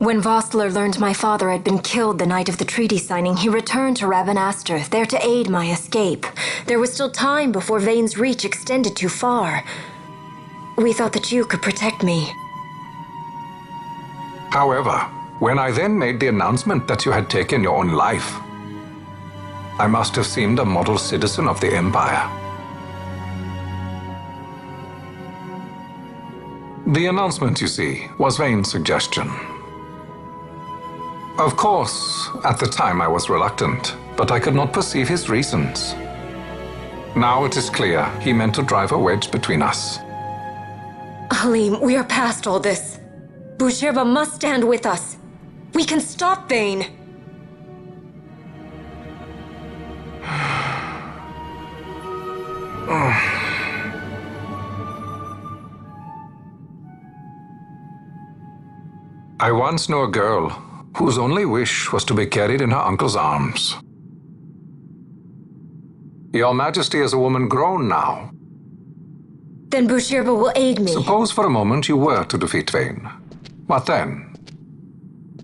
When Vossler learned my father had been killed the night of the treaty signing, he returned to Ravenaster, there to aid my escape. There was still time before Vane's reach extended too far. We thought that you could protect me. However, when I then made the announcement that you had taken your own life, I must have seemed a model citizen of the Empire. The announcement, you see, was Vane's suggestion. Of course, at the time I was reluctant, but I could not perceive his reasons. Now it is clear he meant to drive a wedge between us. Halim, we are past all this. Bushirba must stand with us. We can stop Vane. I once knew a girl whose only wish was to be carried in her uncle's arms. Your Majesty is a woman grown now. Then Bushirba will aid me. Suppose for a moment you were to defeat Vane. What then?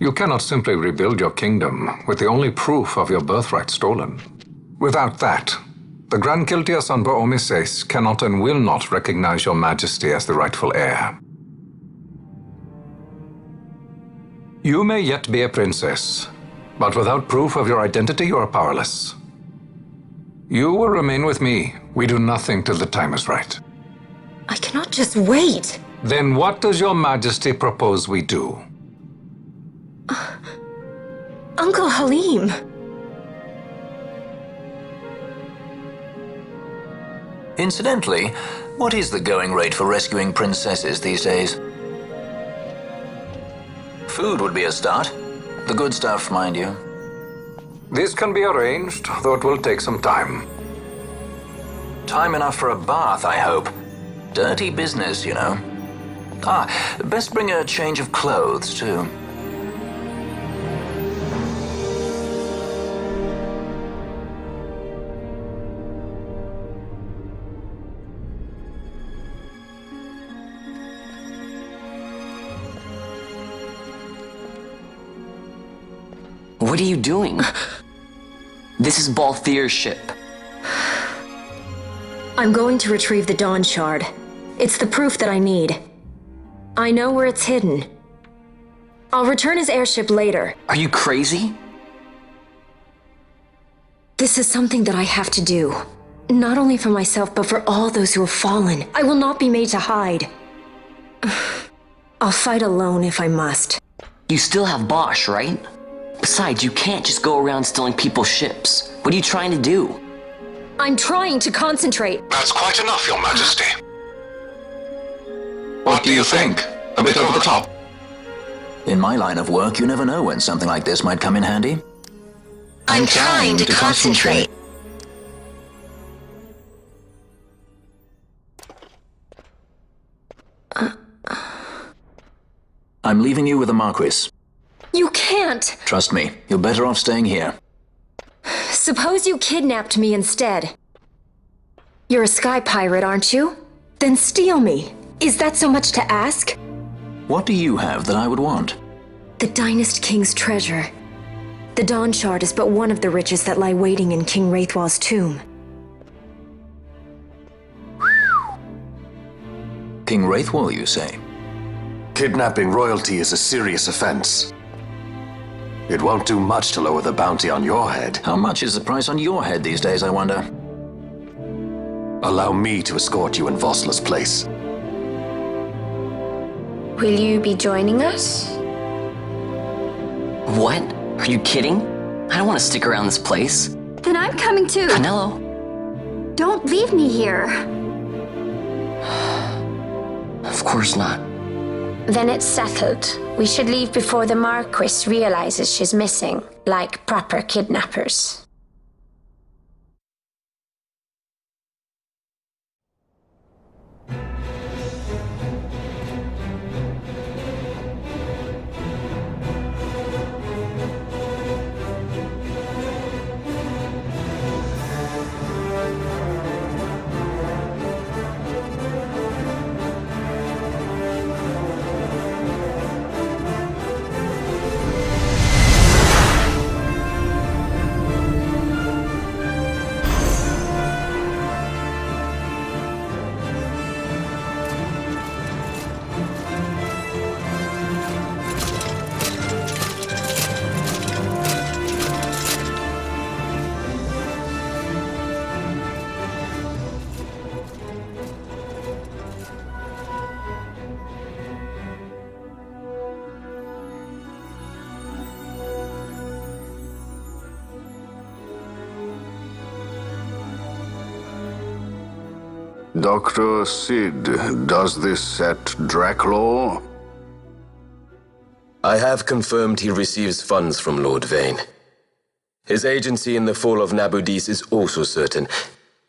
You cannot simply rebuild your kingdom with the only proof of your birthright stolen. Without that, the Grand Kiltia Sanbur Omises cannot and will not recognize your Majesty as the rightful heir. You may yet be a princess, but without proof of your identity, you are powerless. You will remain with me. We do nothing till the time is right. I cannot just wait. Then what does your Majesty propose we do? Uncle Halim. Incidentally, what is the going rate for rescuing princesses these days? Food would be a start. The good stuff, mind you. This can be arranged, though it will take some time. Time enough for a bath, I hope. Dirty business, you know. Best bring a change of clothes, too. What are you doing? This is Balthier's ship. I'm going to retrieve the Dawn Shard. It's the proof that I need. I know where it's hidden. I'll return his airship later. Are you crazy? This is something that I have to do. Not only for myself, but for all those who have fallen. I will not be made to hide. I'll fight alone if I must. You still have Bosch, right? Besides, you can't just go around stealing people's ships. What are you trying to do? I'm trying to concentrate. That's quite enough, Your Majesty. What do you think? A bit over the top? In my line of work, you never know when something like this might come in handy. I'm trying to concentrate. I'm leaving you with the Marquis. You can't! Trust me, you're better off staying here. Suppose you kidnapped me instead. You're a sky pirate, aren't you? Then steal me. Is that so much to ask? What do you have that I would want? The Dynast King's treasure. The Dawn Shard is but one of the riches that lie waiting in King Wraithwall's tomb. King Wraithwall, you say? Kidnapping royalty is a serious offense. It won't do much to lower the bounty on your head. How much is the price on your head these days, I wonder? Allow me to escort you in Vossler's place. Will you be joining us? What? Are you kidding? I don't want to stick around this place. Then I'm coming too. Canelo? Don't leave me here. Of course not. Then it's settled. We should leave before the Marquis realizes she's missing, like proper kidnappers. Dr. Sid does this at Draclaw? I have confirmed he receives funds from Lord Vane. His agency in the fall of Nabudis is also certain.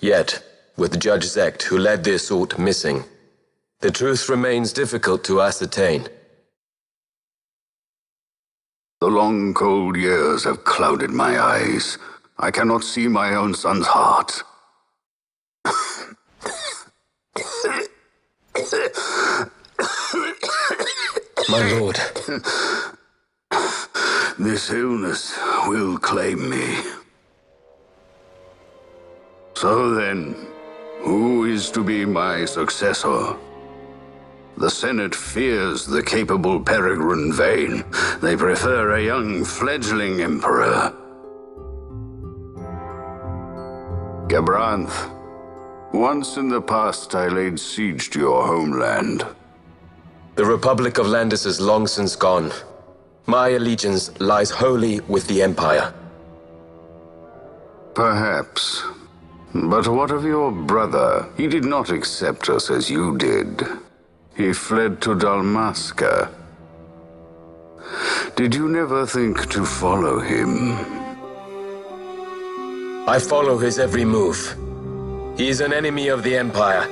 Yet, with Judge Zecht, who led the assault, missing, the truth remains difficult to ascertain. The long, cold years have clouded my eyes. I cannot see my own son's heart. My lord. This illness will claim me. So then, who is to be my successor? The Senate fears the capable Peregrine Vane. They prefer a young fledgling emperor. Gabranth, once in the past I laid siege to your homeland. The Republic of Landis is long since gone. My allegiance lies wholly with the Empire. Perhaps. But what of your brother? He did not accept us as you did. He fled to Dalmasca. Did you never think to follow him? I follow his every move. He is an enemy of the Empire.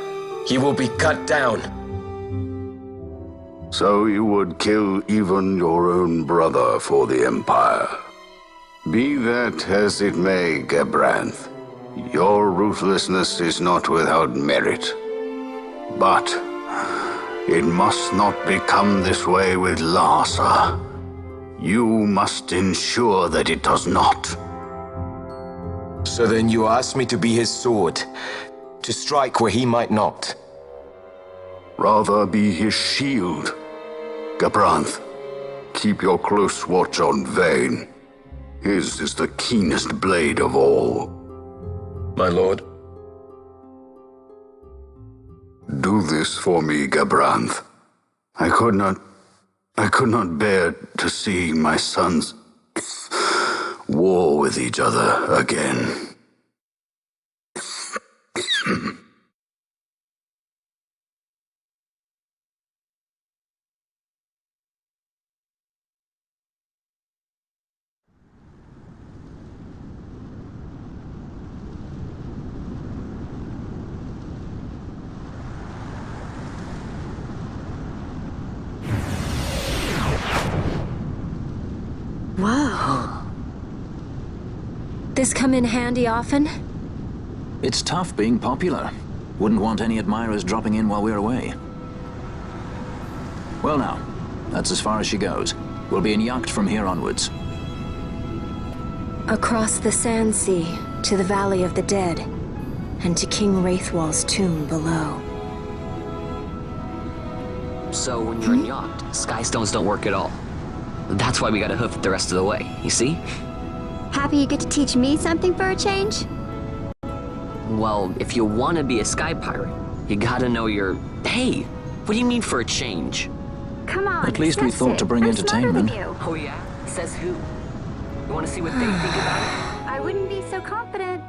He will be cut down. So you would kill even your own brother for the Empire. Be that as it may, Gabranth, your ruthlessness is not without merit. But it must not become this way with Larsa. You must ensure that it does not. So then you ask me to be his sword, to strike where he might not. Rather be his shield. Gabranth, keep your close watch on Vane. His is the keenest blade of all. My lord. Do this for me, Gabranth. I could not bear to see my sons war with each other again. Whoa. This come in handy often? It's tough being popular. Wouldn't want any admirers dropping in while we're away. Well now, that's as far as she goes. We'll be in yacht from here onwards. Across the Sand Sea, to the Valley of the Dead, and to King Wraithwall's tomb below. So when you're in yacht, skystones don't work at all. That's why we gotta hoof it the rest of the way, you see? Happy you get to teach me something for a change? Well, if you want to be a sky pirate, you gotta know your... Hey, what do you mean for a change? Come on, At least we discuss thought it. to bring I'm entertainment. smarter than you. Oh yeah? Says who? You want to see what they think about it? I wouldn't be so confident.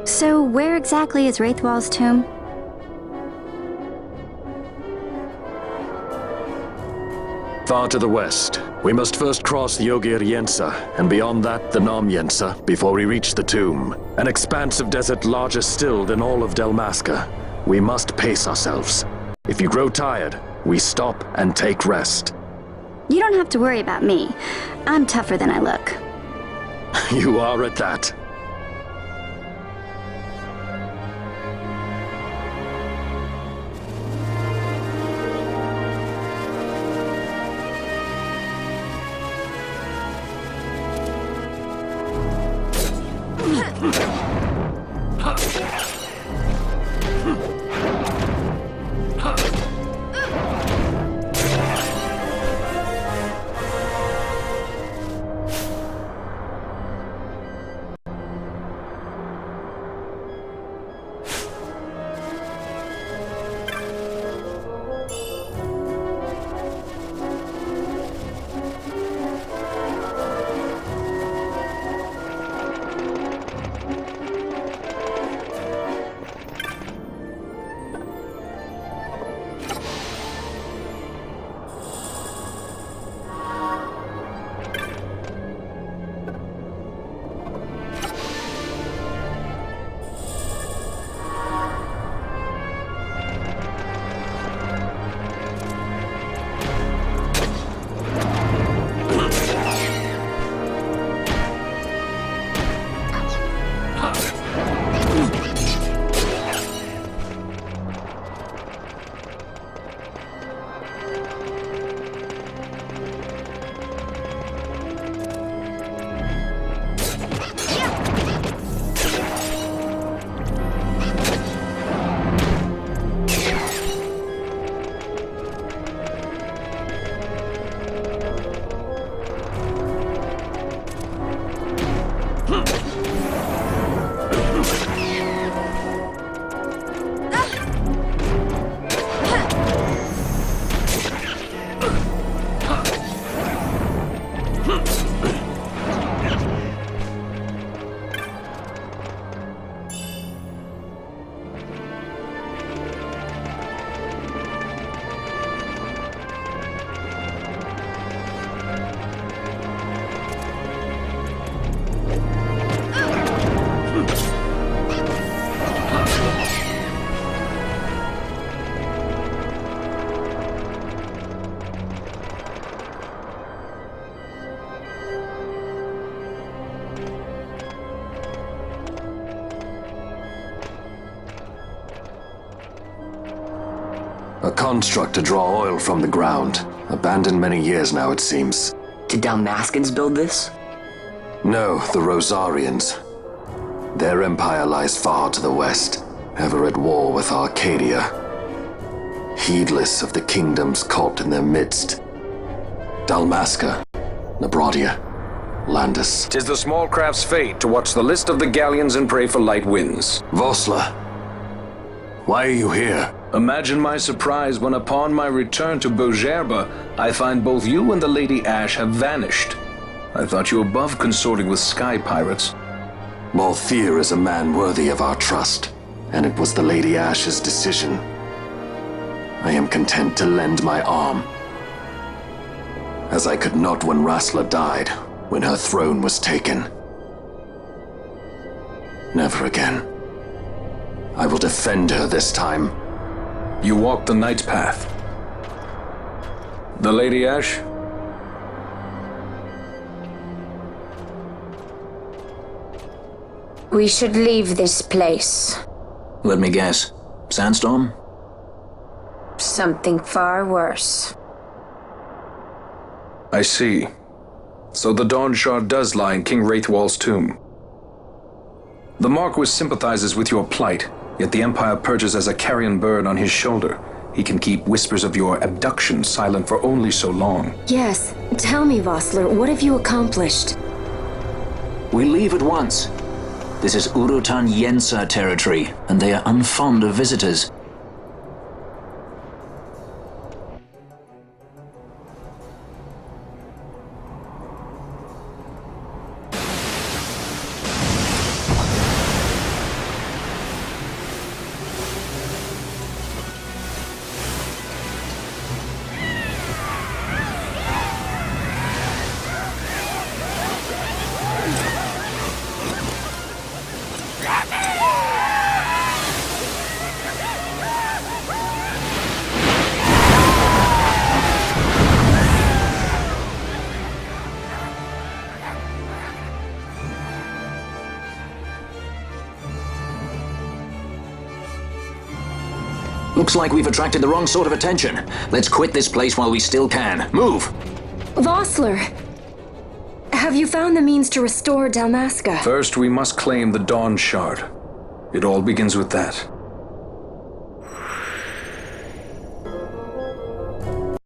So where exactly is Wraithwall's tomb? Far to the west. We must first cross the Ogir-Yensa, and beyond that the Nam-Yensa, before we reach the tomb. An expanse of desert larger still than all of Delmasca. We must pace ourselves. If you grow tired, we stop and take rest. You don't have to worry about me. I'm tougher than I look. You are at that. A construct to draw oil from the ground. Abandoned many years now, it seems. Did Dalmascans build this? No, the Rosarians. Their empire lies far to the west, ever at war with Arcadia. Heedless of the kingdoms caught in their midst. Dalmasca, Nabradia, Landis. 'Tis the small craft's fate to watch the list of the galleons and pray for light winds. Vosla, why are you here? Imagine my surprise when upon my return to Bogerba, I find both you and the Lady Ash have vanished. I thought you above consorting with sky pirates. Balthier is a man worthy of our trust, and it was the Lady Ash's decision. I am content to lend my arm, as I could not when Rasla died, when her throne was taken. Never again. I will defend her this time. You walked the Knight's path. The Lady Ash? We should leave this place. Let me guess. Sandstorm? Something far worse. I see. So the Dawn Shard does lie in King Wraithwall's tomb. The Marquis sympathizes with your plight, yet the Empire perches as a carrion bird on his shoulder. He can keep whispers of your abduction silent for only so long. Yes. Tell me, Vossler, what have you accomplished? We leave at once. This is Ogir-Yensa territory, and they are unfond of visitors. Looks like we've attracted the wrong sort of attention. Let's quit this place while we still can. Move! Vossler! Have you found the means to restore Dalmasca? First, we must claim the Dawn Shard. It all begins with that.